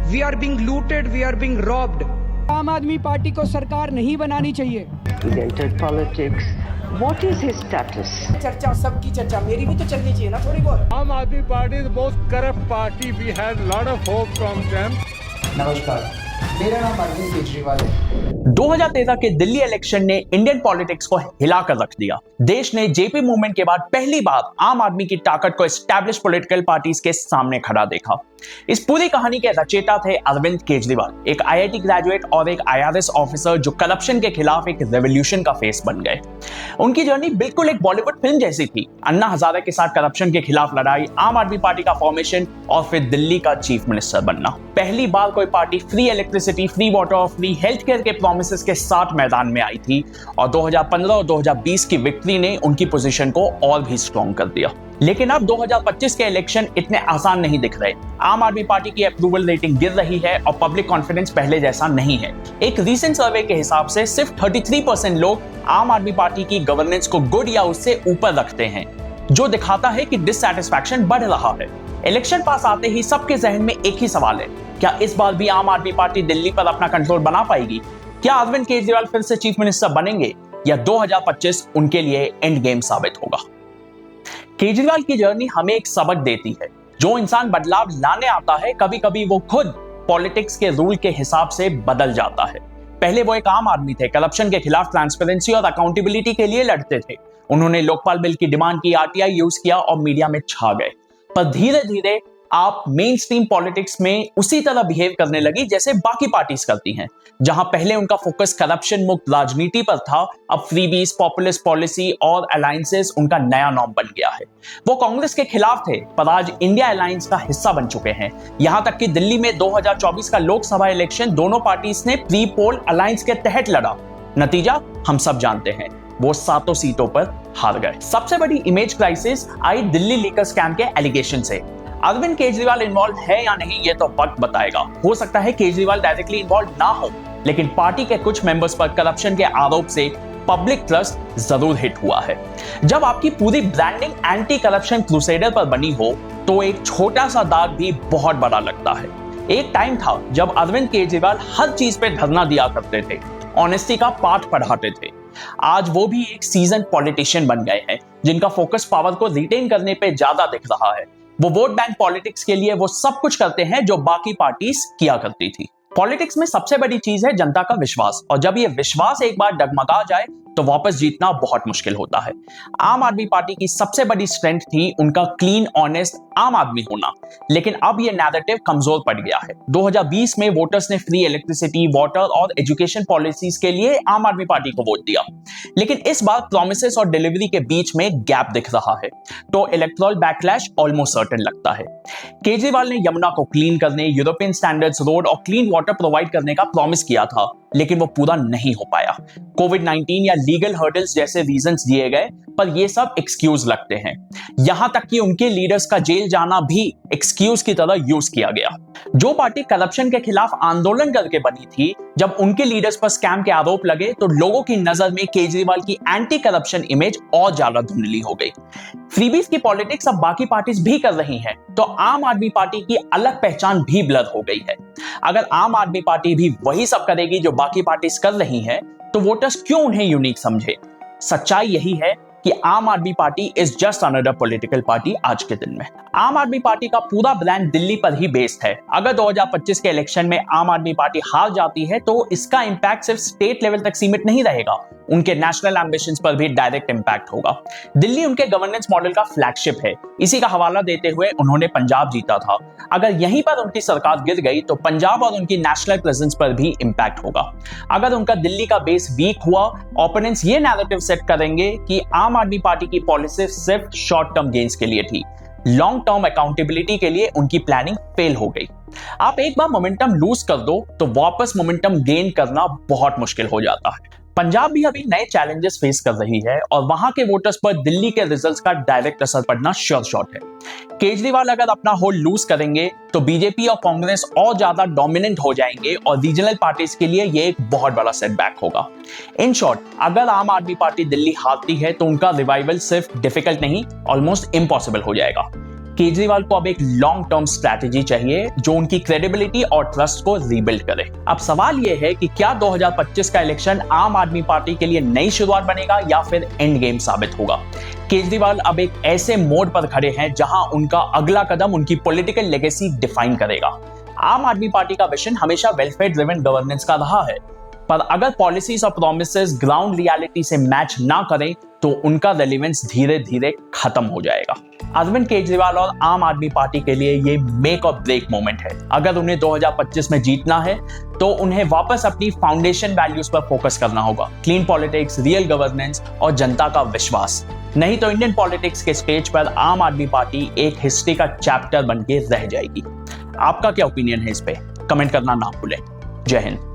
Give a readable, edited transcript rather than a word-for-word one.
We are being looted, we are being robbed. Aam Aadmi party को सरकार नहीं बनानी चाहिए। He entered politics. What is his status? चर्चा सबकी चर्चा, मेरी भी तो चलनी चाहिए ना थोड़ी बहुत। Aam Aadmi Party is the most corrupt party. We had a lot of hope from them. नमस्कार, मेरा नाम अरविंद केजरीवाल है। 2013 के दिल्ली इलेक्शन ने इंडियन पॉलिटिक्स को हिलाकर रख दिया। देश ने जेपी मूवमेंट के बाद पहली बार आम आदमी की ताकत को एस्टैब्लिश पॉलिटिकल पार्टीज के सामने खड़ा देखा। इस पूरी कहानी के रचयिता थे अरविंद केजरीवाल, एक आईआईटी ग्रेजुएट और एक आईआरएस ऑफिसर जो करप्शन के खिलाफ एक रेवोल्यूशन का फेस बन गए। उनकी जर्नी बिल्कुल एक बॉलीवुड फिल्म जैसी थी। अन्ना हजारे के साथ करप्शन के खिलाफ लड़ाई, आम आदमी पार्टी का फॉर्मेशन और फिर दिल्ली का चीफ मिनिस्टर बनना। पहली बार कोई party free electricity, free water और फ्री हेल्थ केयर के प्रोमिसेस के साथ मैदान में आई थी और 2015 और 2020 की विक्ट्री ने उनकी पोजीशन को और भी स्ट्रॉन्ग कर दिया। लेकिन अब 2025 के इलेक्शन इतने आसान नहीं दिख रहे। आम आदमी पार्टी की अप्रूवल रेटिंग गिर रही है और पब्लिक कॉन्फिडेंस पहले जैसा नहीं है। एक रीसेंट सर्वे के हिसाब से सिर्फ 33% लोग आम आदमी पार्टी की गवर्नेंस को गुड या उससे ऊपर रखते हैं, जो दिखाता है कि डिससैटिस्फैक्शन बढ़ रहा है। इलेक्शन पास आते ही सबके जहन में एक ही सवाल है, क्या इस बार भी आम आदमी पार्टी दिल्ली पर अपना कंट्रोल बना पाएगी? क्या अरविंद केजरीवाल फिर से चीफ मिनिस्टर बनेंगे या 2025 उनके लिए एंड गेम साबित होगा? केजरीवाल की जर्नी हमें एक सबक देती है। जो इंसान बदलाव लाने आता है, कभी कभी वो खुद पॉलिटिक्स के रूल के हिसाब से बदल जाता है। पहले वो एक आम आदमी थे, करप्शन के खिलाफ ट्रांसपेरेंसी और अकाउंटेबिलिटी के लिए लड़ते थे। उन्होंने लोकपाल बिल की डिमांड की, आरटीआई यूज किया और मीडिया में छा गए। पर धीरे धीरे आप मेन स्ट्रीम पॉलिटिक्स में उसी तरह बिहेव करने लगी जैसे बाकी पार्टीज करती हैं। जहां पहले उनका फोकस करप्शन मुक्त राजनीति पर था, अब फ्रीबीज, पॉपुलिस्ट पॉलिसी और अलायंसेस उनका नया नॉर्म बन गया है। वो कांग्रेस के खिलाफ थे पर आज इंडिया अलायंस का हिस्सा बन चुके हैं। यहां तक कि दिल्ली में 2024 का लोकसभा इलेक्शन दोनों पार्टीज ने प्री पोल अलायंस के तहत लड़ा। नतीजा हम सब जानते हैं, वो 7 सीटों पर हार गए। सबसे बड़ी इमेज क्राइसिस आई दिल्ली लीकर स्कैम के एलिगेशन से। अरविंद केजरीवाल इन्वॉल्व है या नहीं ये तो वक्त बताएगा। हो सकता है केजरीवाल डायरेक्टली इन्वॉल्व ना हो, लेकिन पार्टी के कुछ मेंबर्स पर करप्शन के आरोप से पब्लिक ट्रस्ट जरूर हिट हुआ है। जब आपकी पूरी ब्रांडिंग एंटी करप्शन क्रूसेडर पर बनी हो तो एक छोटा सा दाग भी बहुत बड़ा लगता है। एक टाइम था जब अरविंद केजरीवाल हर चीज पे धरना दिया करते थे, ऑनेस्टी का पाठ पढ़ाते थे। आज वो भी एक सीजन पॉलिटिशियन बन गए हैं जिनका फोकस पावर को रिटेन करने पे ज्यादा दिख रहा है। वो वोट बैंक पॉलिटिक्स के लिए वो सब कुछ करते हैं जो बाकी पार्टीज किया करती थी। पॉलिटिक्स में सबसे बड़ी चीज है जनता का विश्वास, और जब ये विश्वास एक बार डगमगा जाए तो वापस जीतना बहुत मुश्किल होता है। आम आदमी पार्टी की सबसे बड़ी स्ट्रेंथ थी उनका क्लीन, ऑनेस्ट आम आदमी होना, लेकिन अब ये नैरेटिव कमजोर पड़ गया है। 2020 में वोटर्स ने फ्री इलेक्ट्रिसिटी, वाटर और एजुकेशन पॉलिसीज के लिए आम आदमी पार्टी को वोट दिया, लेकिन इस बार प्रॉमिसेस और डिलीवरी के बीच में गैप दिख रहा है, तो इलेक्टोरल बैकलैश ऑलमोस्ट सर्टेन लगता है। केजरीवाल ने यमुना को क्लीन करने, यूरोपियन स्टैंडर्ड्स रोड और क्लीन वाटर प्रोवाइड करने का प्रॉमिस किया था, लेकिन वो पूरा नहीं हो पाया। कोविड-19 या लीगल हर्डल्स जैसे रीजंस दिए गए, पर ये सब एक्सक्यूज लगते हैं। यहां तक कि उनके लीडर्स का जेल जाना भी एक्सक्यूज की तरह यूज किया गया। जो पार्टी करप्शन के खिलाफ आंदोलन करके बनी थी, जब उनके लीडर्स पर स्कैम के आरोप लगे तो लोगों की नजर में केजरीवाल की एंटी करप्शन इमेज और ज्यादा धुंधली हो गई। फ्रीबीज की पॉलिटिक्स अब बाकी पार्टीज भी कर रही हैं, तो आम आदमी पार्टी की अलग पहचान भी ब्लर हो गई है। अगर आम आदमी पार्टी भी वही सब करेगी जो बाकी पार्टीज कर रही हैं, तो वोटर्स क्यों उन्हें यूनिक समझे? सच्चाई यही है कि आम Aadmi party is just another political party आज के दिन में। आम आदमी पार्टी का पूरा ब्रांड दिल्ली पर ही बेस्ड है। अगर 2025 के इलेक्शन में आम आदमी पार्टी हार जाती है तो इसका इंपैक्ट सिर्फ स्टेट लेवल तक सीमित नहीं रहेगा, उनके नेशनल एम्बिशंस पर भी डायरेक्ट इंपैक्ट होगा। दिल्ली उनके गवर्नेंस मॉडल का फ्लैगशिप है। इसी का हवाला देते हुए उन्होंने पंजाब जीता था। अगर यहीं पर उनकी सरकार गिर गई तो पंजाब और उनकी नेशनल प्रेजेंस पर भी इंपैक्ट होगा। अगर उनका दिल्ली का बेस वीक हुआ, ओपोनेंट्स ये नैरेटिव सेट करेंगे कि आम आदमी पार्टी की पॉलिसी सिर्फ शॉर्ट टर्म गेन्स के लिए थी, लॉन्ग टर्म अकाउंटेबिलिटी के लिए उनकी प्लानिंग फेल हो गई। आप एक बार मोमेंटम लूज कर दो तो वापस मोमेंटम गेन करना बहुत मुश्किल हो जाता है। पंजाब भी अभी नए चैलेंजेस फेस कर रही है और वहां के वोटर्स पर दिल्ली के रिजल्ट्स का डायरेक्ट असर पड़ना श्योर शॉट है। केजरीवाल अगर अपना होल्ड लूज करेंगे तो बीजेपी और कांग्रेस और ज्यादा डोमिनेंट हो जाएंगे और रीजनल पार्टीज के लिए ये एक बहुत बड़ा सेटबैक होगा। इन शॉर्ट, अगर आम आदमी पार्टी दिल्ली हारती है तो उनका रिवाइवल सिर्फ डिफिकल्ट नहीं, ऑलमोस्ट इम्पॉसिबल हो जाएगा। केजरीवाल को अब एक लॉन्ग टर्म स्ट्रैटेजी चाहिए जो उनकी क्रेडिबिलिटी और ट्रस्ट को रीबिल्ड करे। अब सवाल यह है कि क्या 2025 का इलेक्शन आम आदमी पार्टी के लिए नई शुरुआत बनेगा या फिर एंड गेम साबित होगा। केजरीवाल अब एक ऐसे मोड़ पर खड़े हैं जहां उनका अगला कदम उनकी पॉलिटिकल लेगेसी डिफाइन करेगा। आम आदमी पार्टी का विजन हमेशा वेलफेयर ड्रिवन गवर्नेंस का रहा है, पर अगर पॉलिसीज और प्रोमिसेस ग्राउंड रियलिटी से मैच ना करें तो उनका रेलेवेंस धीरे धीरे खत्म हो जाएगा। अरविंद केजरीवाल और आम आदमी पार्टी के लिए ये मेक और ब्रेक मोमेंट है। अगर उन्हें 2025 में जीतना है तो उन्हें वापस अपनी फाउंडेशन वैल्यूज पर फोकस करना होगा, क्लीन पॉलिटिक्स, रियल गवर्नेंस और जनता का विश्वास। नहीं तो इंडियन पॉलिटिक्स के स्टेज पर आम आदमी पार्टी एक हिस्ट्री का चैप्टर बन के रह जाएगी। आपका क्या ओपिनियन है इस पे? कमेंट करना ना भूलें। जय हिंद।